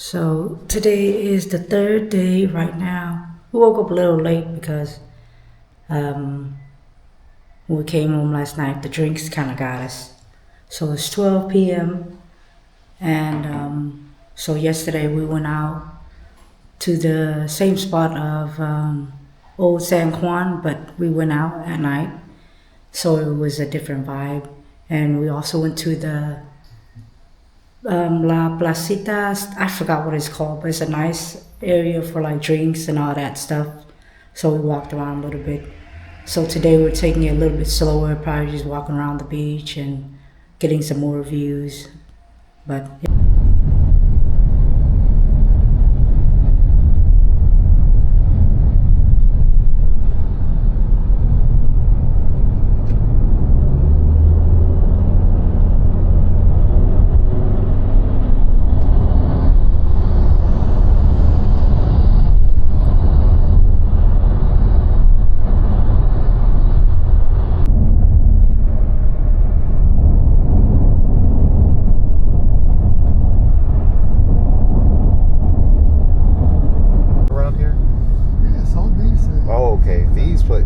So today is the third day right now. We woke up a little late because when we came home last night, the drinks kind of got us. So it's 12 p.m. and so yesterday we went out to the same spot of Old San Juan, but we went out at night. So it was a different vibe. And we also went to the La Placita, I forgot what it's called, but it's a nice area for like drinks and all that stuff. So we walked around a little bit. So today we're taking it a little bit slower, probably just walking around the beach and getting some more views. But yeah.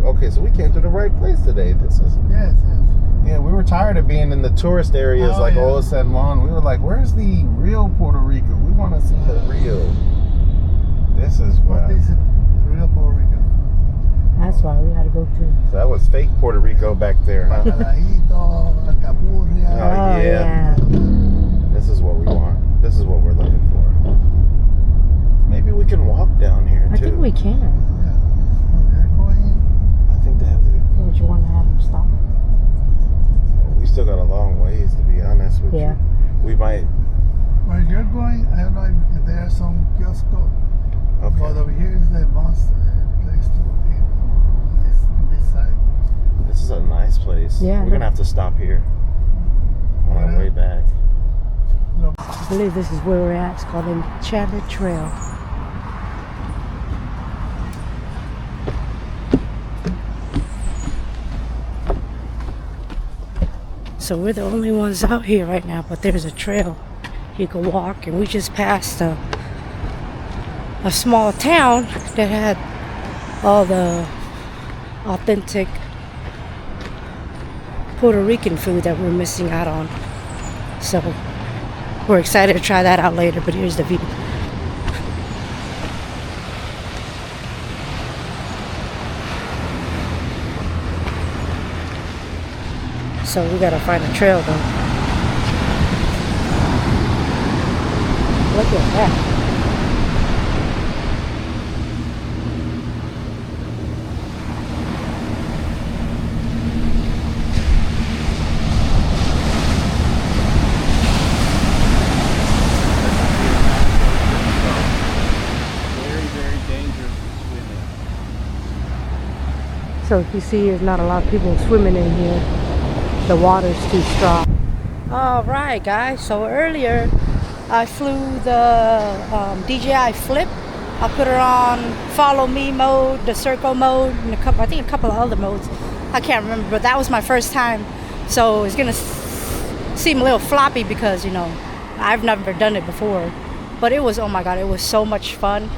Okay, so we came to the right place today. This is yes. Yeah, we were tired of being in the tourist areas Old San Juan. We were like, "Where's the real Puerto Rico? We want to see the real." This is what is it? The real Puerto Rico. That's why we had to go to. So that was fake Puerto Rico back there, huh? Oh yeah. This is what we want. This is what we're looking for. Maybe we can walk down here too. I think we can. Would you want to have them stop? We still got a long ways, to be honest with you. We might. Where you're going, I don't know if there's some kiosk. Okay. But over here is the most place to eat this side. This is a nice place. Yeah. We're going to have to stop here on our way back. I believe this is where we're at. It's called Enchanted Trail. So we're the only ones out here right now, but there's a trail you can walk, and we just passed a small town that had all the authentic Puerto Rican food that we're missing out on. So we're excited to try that out later, but here's the view. So we gotta find a trail though. Look at that. Very, very dangerous swimming. So if you see, there's not a lot of people swimming in here. The water's too strong. All right, guys. So earlier, I flew the DJI Flip. I put her on follow me mode, the circle mode, and I think a couple of other modes. I can't remember, but that was my first time. So it's gonna seem a little floppy because I've never done it before. But it was, oh my God, it was so much fun.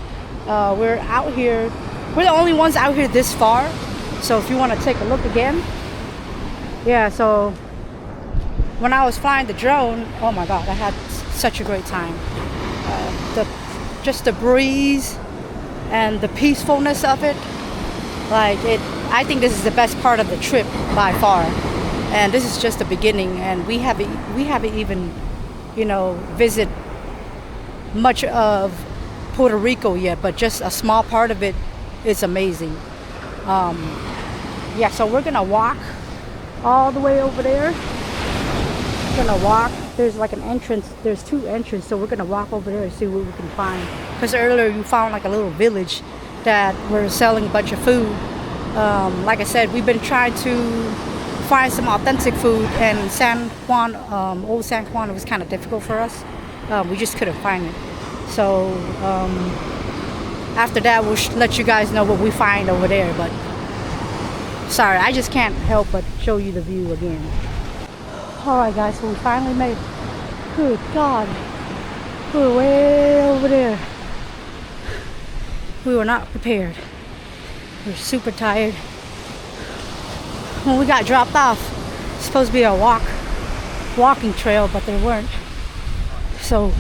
We're out here. We're the only ones out here this far. So if you want to take a look again. Yeah, so when I was flying the drone, oh my God, I had such a great time. Just the breeze and the peacefulness of it. I think this is the best part of the trip by far. And this is just the beginning, and we haven't even, visit much of Puerto Rico yet, but just a small part of it is amazing. Yeah, so we're gonna walk all the way over there. We're gonna walk. There's like an entrance. There's two entrances, so we're gonna walk over there and see what we can find. Because earlier you found like a little village that were selling a bunch of food. Like I said, we've been trying to find some authentic food, and San Juan, Old San Juan, it was kind of difficult for us. We just couldn't find it. So after that, we'll let you guys know what we find over there. But sorry, I just can't help but show you the view again. Alright guys, so we finally made it. Good God. We're way over there. were not prepared. We were super tired. When we got dropped off, it's supposed to be a walking trail, but there weren't. So,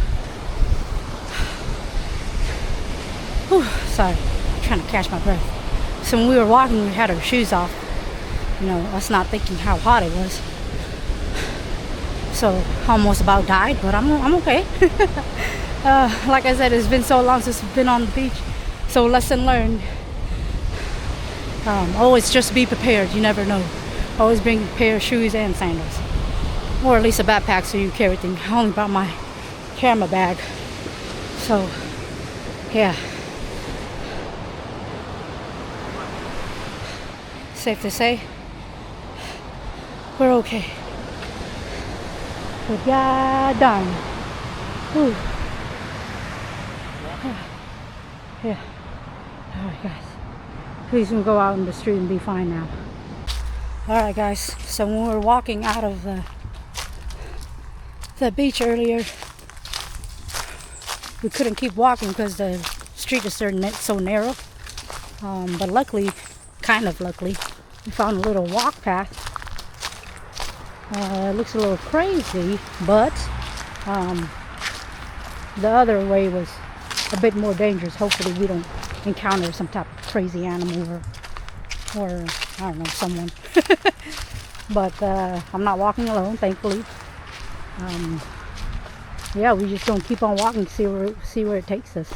sorry, I'm trying to catch my breath. So when we were walking, we had our shoes off. You know, us not thinking how hot it was. So almost about died, but I'm okay. Like I said, it's been so long since we've been on the beach. So lesson learned. Always just be prepared. You never know. Always bring a pair of shoes and sandals, or at least a backpack so you carry everything. I only brought my camera bag. So yeah. Safe to say, we're okay. But god darn. Whew. Yeah. Alright guys. Please don't go out in the street and be fine now. Alright guys, so when we were walking out of the beach earlier, we couldn't keep walking because the street is so narrow. But luckily, kind of luckily, we found a little walk path. It looks a little crazy, but the other way was a bit more dangerous. Hopefully we don't encounter some type of crazy animal or I don't know, someone. But I'm not walking alone, thankfully. Yeah, we just gonna keep on walking, see where it takes us.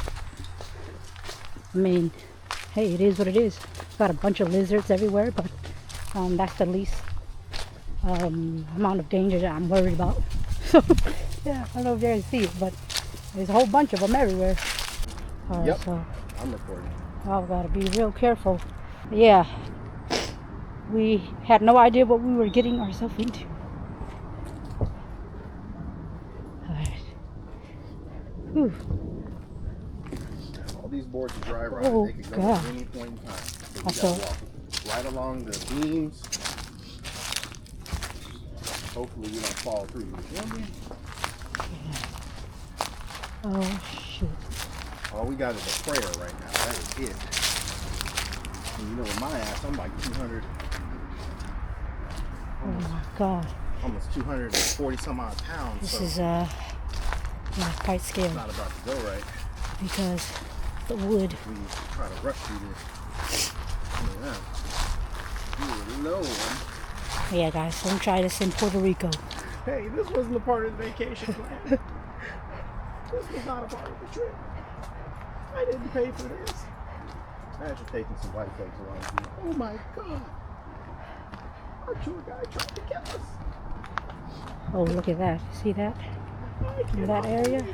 I mean, hey, it is what it is. Got a bunch of lizards everywhere, but that's the least amount of danger that I'm worried about. So yeah, I don't know if you guys see it, but there's a whole bunch of them everywhere. Yep. So I'm recording. I've got to be real careful. Yeah, we had no idea what we were getting ourselves into. Alright. Whew. All these boards are dry rot. Oh, They could go God. at any point in time. So we Also, gotta walk right along the beams. Hopefully we don't fall through. You know? oh shoot. All we got is a prayer right now. That is it. And you know, with my ass, I'm like 200. Oh my God. Almost 240 some odd pounds. This so is yeah, quite scary it's not about to go right. because the wood. We try to rush through this. Yeah. You know. Yeah, guys, don't try this in Puerto Rico. Hey, this wasn't a part of the vacation plan. This was not a part of the trip. I didn't pay for this. Imagine taking some white folks along with you. Oh my God. Our tour guide tried to kill us. Oh, look at that. See that? In that area?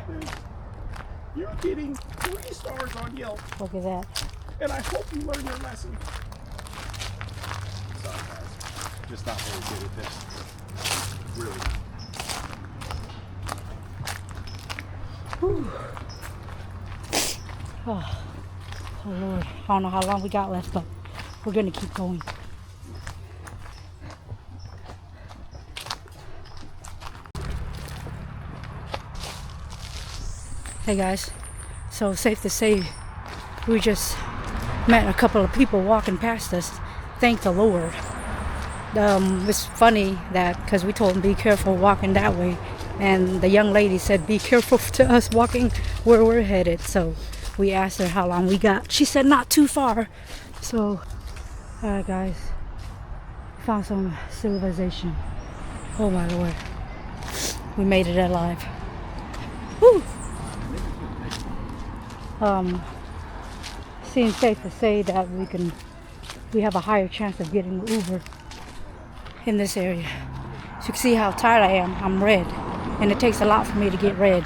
You're getting 3 stars on Yelp, Look at that. and I hope you learn your lesson. Sorry, guys. Just not very good at this. Really. Whew. Oh, Lord. I don't know how long we got left, but we're going to keep going. Hey guys, so safe to say we just met a couple of people walking past us. Thank the Lord. It's funny that because we told them be careful walking that way, and the young lady said be careful to us walking where we're headed. So we asked her how long we got. She said not too far. So alright guys, found some civilization. Oh my Lord, we made it alive. Woo! Seems safe to say that we have a higher chance of getting an Uber in this area. So you can see how tired I am. I'm red, and it takes a lot for me to get red.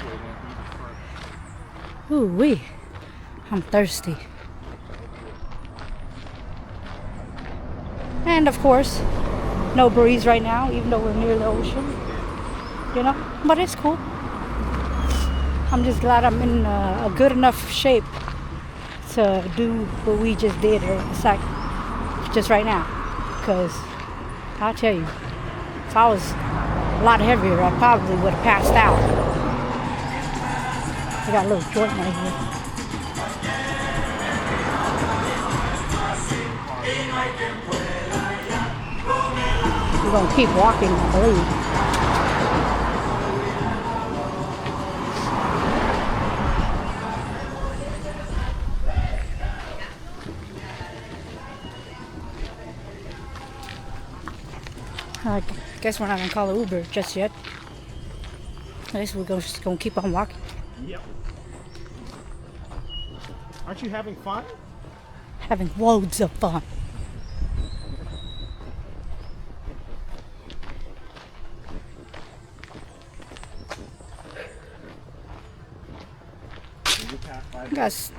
Ooh wee, I'm thirsty. And of course, no breeze right now, even though we're near the ocean. You know, but it's cool. I'm just glad I'm in a good enough shape to do what we just did just right now. Because I'll tell you, if I was a lot heavier, I probably would have passed out. I got a little joint right here. We're gonna keep walking, I believe. I guess we're not gonna call it Uber just yet. I guess we're just gonna keep on walking. Yep. Aren't you having fun? Having loads of fun. I guess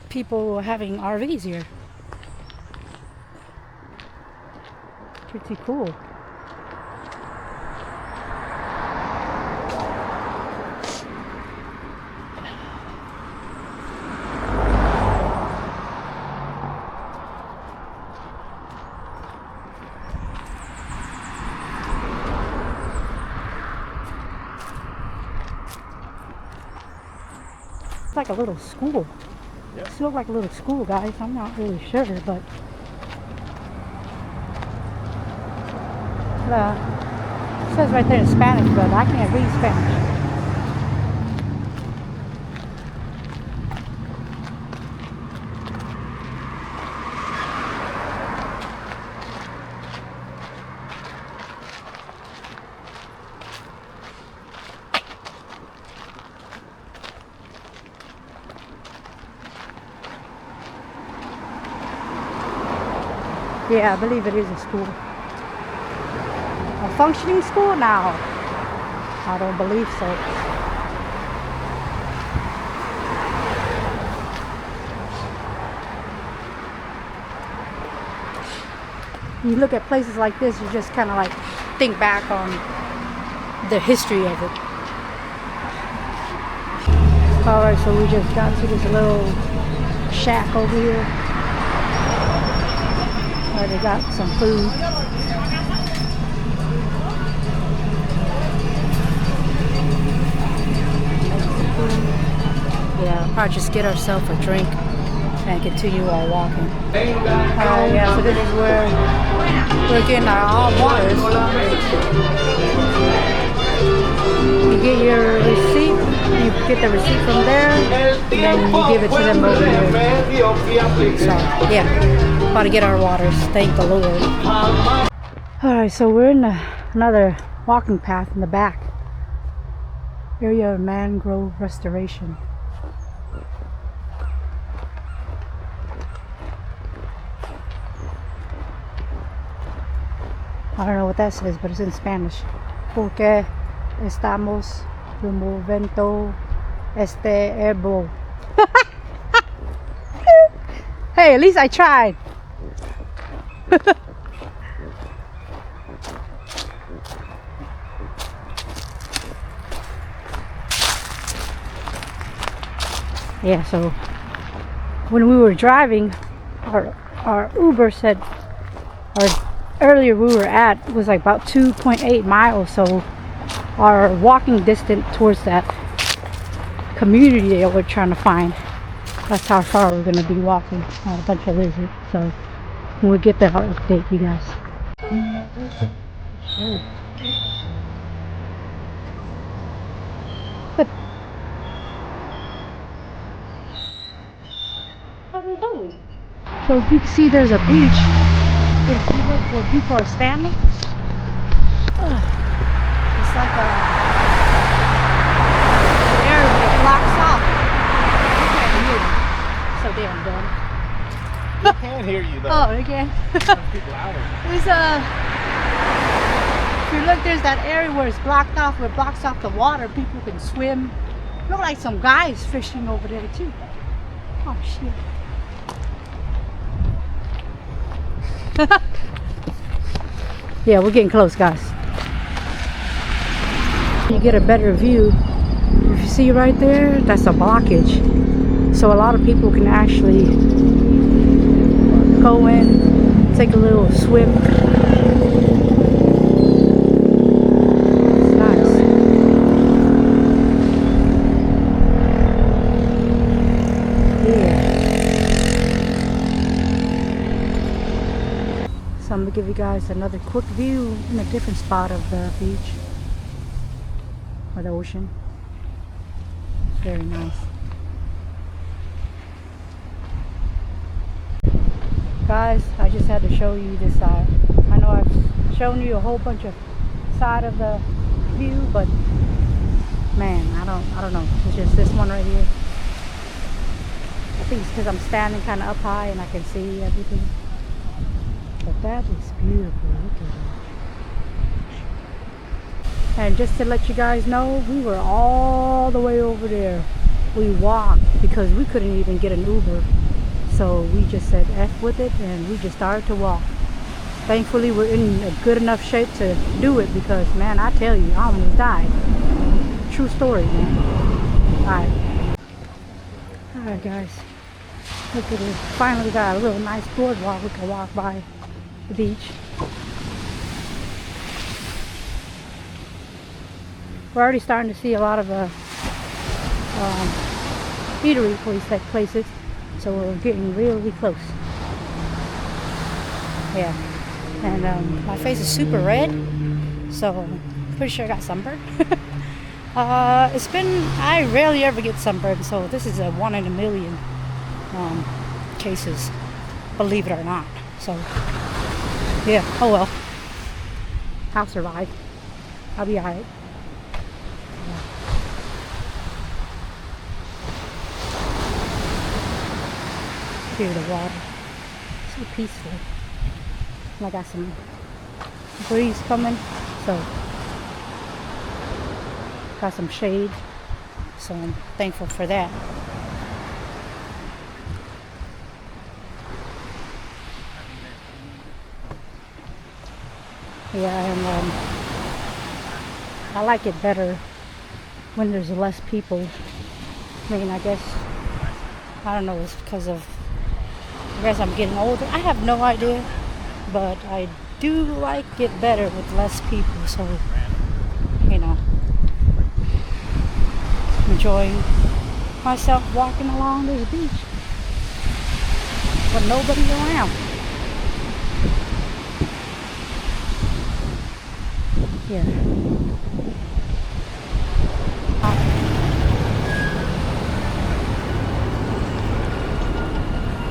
people having RVs here. Pretty cool. It's like a little school. Yep. It looks like a little school, guys. I'm not really sure, but it says right there in Spanish, but I can't read Spanish. Yeah, I believe it is a school. A functioning school now? I don't believe so. You look at places like this, you just kind of like think back on the history of it. Alright, so we just got to this little shack over here. Where they got some food. Yeah, I'll probably just get ourselves a drink and continue our walking. Yeah, so this is where we're getting our hot waters. You get your receipt, you get the receipt from there, and then you give it to them over here. So, yeah, about to get our waters, thank the Lord. Alright, so we're in another walking path in the back. Area of mangrove restoration. I don't know what that says, but it's in Spanish. Porque estamos removiendo este árbol. Hey, at least I tried. Yeah, so when we were driving, our Uber said, or earlier we were at was like about 2.8 miles, so our walking distance towards that community that we're trying to find, that's how far we're going to be walking. A bunch of lizards, so when we get there I'll update you guys. But so you can see there's a beach where people are standing. It's like an area that blocks off. You can't hear me. So damn dumb. I can hear you though. Oh, again. Speak louder. There's if you look, there's that area where it's blocked off, where it blocks off the water. People can swim. Look like some guys fishing over there too. Oh shit. Yeah, we're getting close, guys. You get a better view. If you see right there, that's a blockage. So a lot of people can actually go in, take a little swim. It's nice. Yeah. So I'm gonna give you guys another quick view in a different spot of the beach or the ocean. Very nice. Guys, I just had to show you this side. I know I've shown you a whole bunch of side of the view, but man, I don't know. It's just this one right here. I think it's because I'm standing kind of up high and I can see everything. But that is beautiful. Look at it. And just to let you guys know, we were all the way over there. We walked because we couldn't even get an Uber. So we just said F with it and we just started to walk. Thankfully we're in a good enough shape to do it because, man, I tell you, I almost died. True story, man. Alright guys, look at it. Finally got a little nice boardwalk we can walk by the beach. We're already starting to see a lot of eatery places, so we're getting really close. Yeah, and my face is super red, so I'm pretty sure I got sunburned. I rarely ever get sunburned, so this is a 1 in a million cases, believe it or not. So yeah, oh well, I'll survive. I'll be alright. Hear the water, so peaceful. And I got some breeze coming, so got some shade, so I'm thankful for that. Yeah, and I like it better when there's less people. I mean, I guess, I don't know, it's because of, I guess I'm getting older. I have no idea, but I do like it better with less people, so, you know, enjoying myself walking along this beach with nobody around. Yeah. I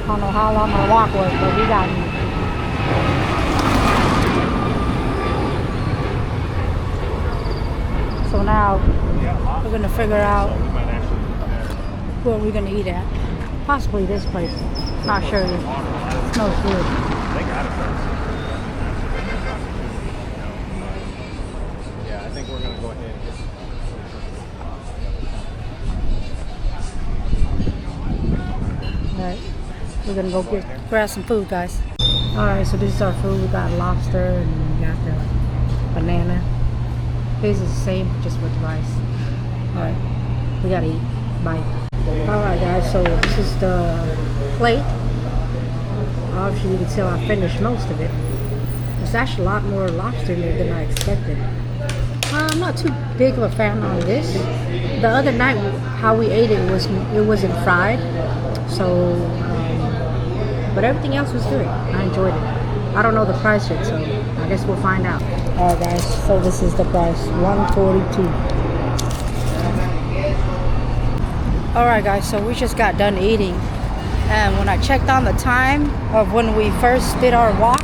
don't know how long our walk was, but we got here. So now we're gonna figure out where we're gonna eat at. Possibly this place. Not sure yet. It smells good. Yeah, I think we're gonna go ahead and get Alright, we're gonna go grab some food, guys. Alright, so this is our food. We got lobster and we got the banana. This is the same, just with rice. Alright, we gotta eat. Bye. Alright guys, so this is the plate. Obviously you can tell I finished most of it. There's actually a lot more lobster in there than I expected. I'm not too big of a fan on this. The other night, how we ate it wasn't fried, so but everything else was good. I enjoyed it. I don't know the price yet, so I guess we'll find out. All right, guys. So this is the price, $142. All right, guys. So we just got done eating, and when I checked on the time of when we first did our walk,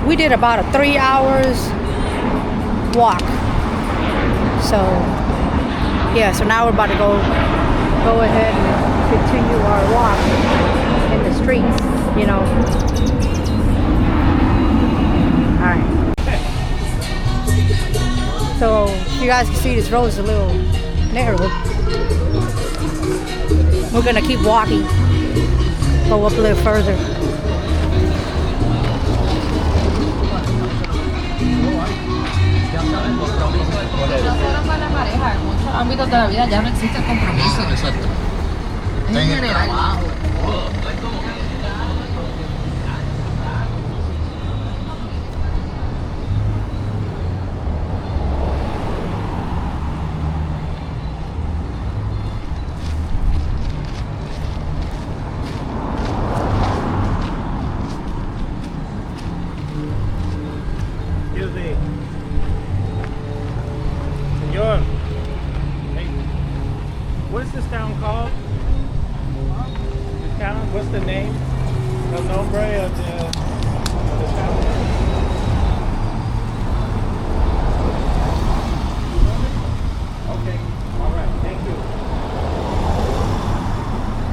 we did about a 3 hours walk. So yeah, so now we're about to go ahead and continue our walk in the streets, you know. All right, so you guys can see this road is a little narrow. We're gonna keep walking, go up a little further. Ámbitos de la vida ya no existe el compromiso. Exacto. En general. What's the name? El nombre of the town? Okay. All right. Thank you.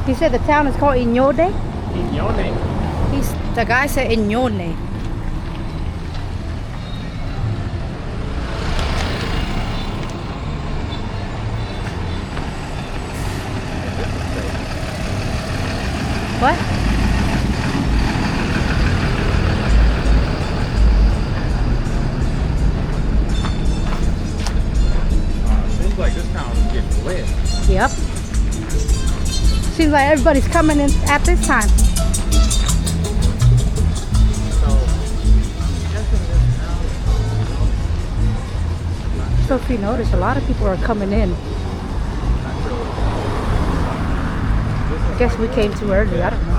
He said the town is called Iñone. Iñone. The guy said Iñone. What? Seems like this town is getting lit. Yep. Seems like everybody's coming in at this time. So if you notice, a lot of people are coming in. I guess we came too early. I don't know.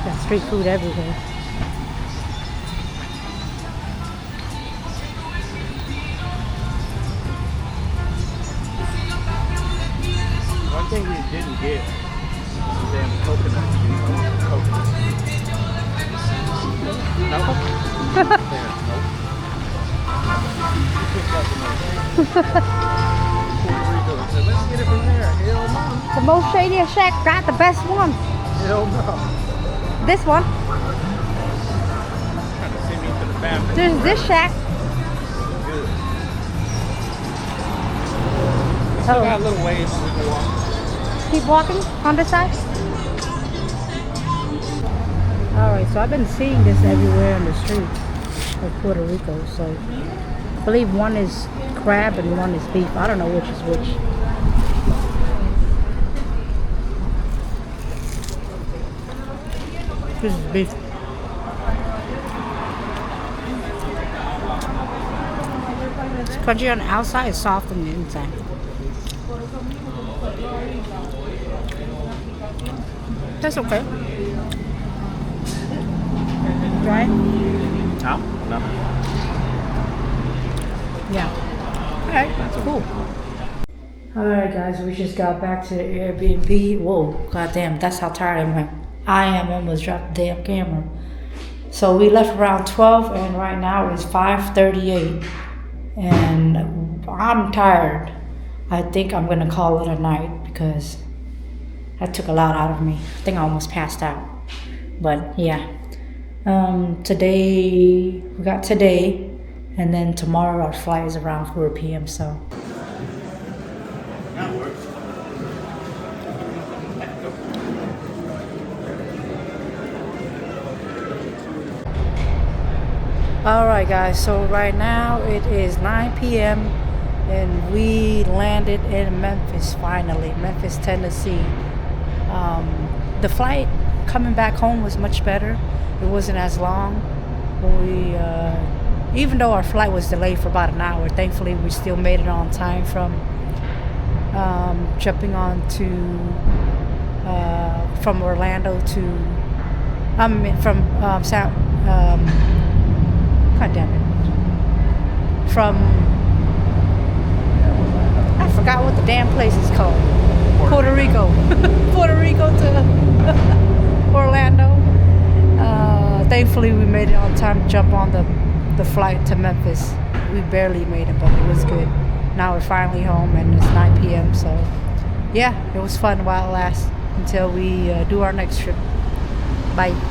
Got street food everywhere. One thing we didn't get was the damn coconut. Coconut. Nope. Let's get it from there. Hell no. The most shadiest shack got the best one. Hell no. This one. Trying to send me to the bathroom. There's this shack. Good. Still got a little ways we can walk. Keep walking on this side. Alright, so I've been seeing this everywhere on the streets of Puerto Rico. So I believe one is crab and one is beef. I don't know which is which. This is beef. It's crunchy on the outside, it's soft on the inside. That's okay. Right? No, no. Yeah. Alright, cool. Alright guys, we just got back to the Airbnb. Whoa, goddamn, that's how tired I am. Almost dropped the damn camera. So we left around 12 and right now it's 5:38 and I'm tired. I think I'm gonna call it a night because that took a lot out of me. I think I almost passed out. But yeah. Today, we got today, and then tomorrow our flight is around 4 p.m. So. That works. Alright guys, so right now it is 9 p.m. and we landed in Memphis finally, Memphis, Tennessee. The flight coming back home was much better. It wasn't as long. Even though our flight was delayed for about an hour, thankfully we still made it on time from jumping on to from Orlando to God damn it. From I forgot what the damn place is called. Puerto Rico. Puerto Rico to Orlando. Thankfully we made it on time to jump on the flight to Memphis. We barely made it, but it was good. Now we're finally home and it's 9 p.m. So yeah, it was fun while it lasts until we do our next trip. Bye.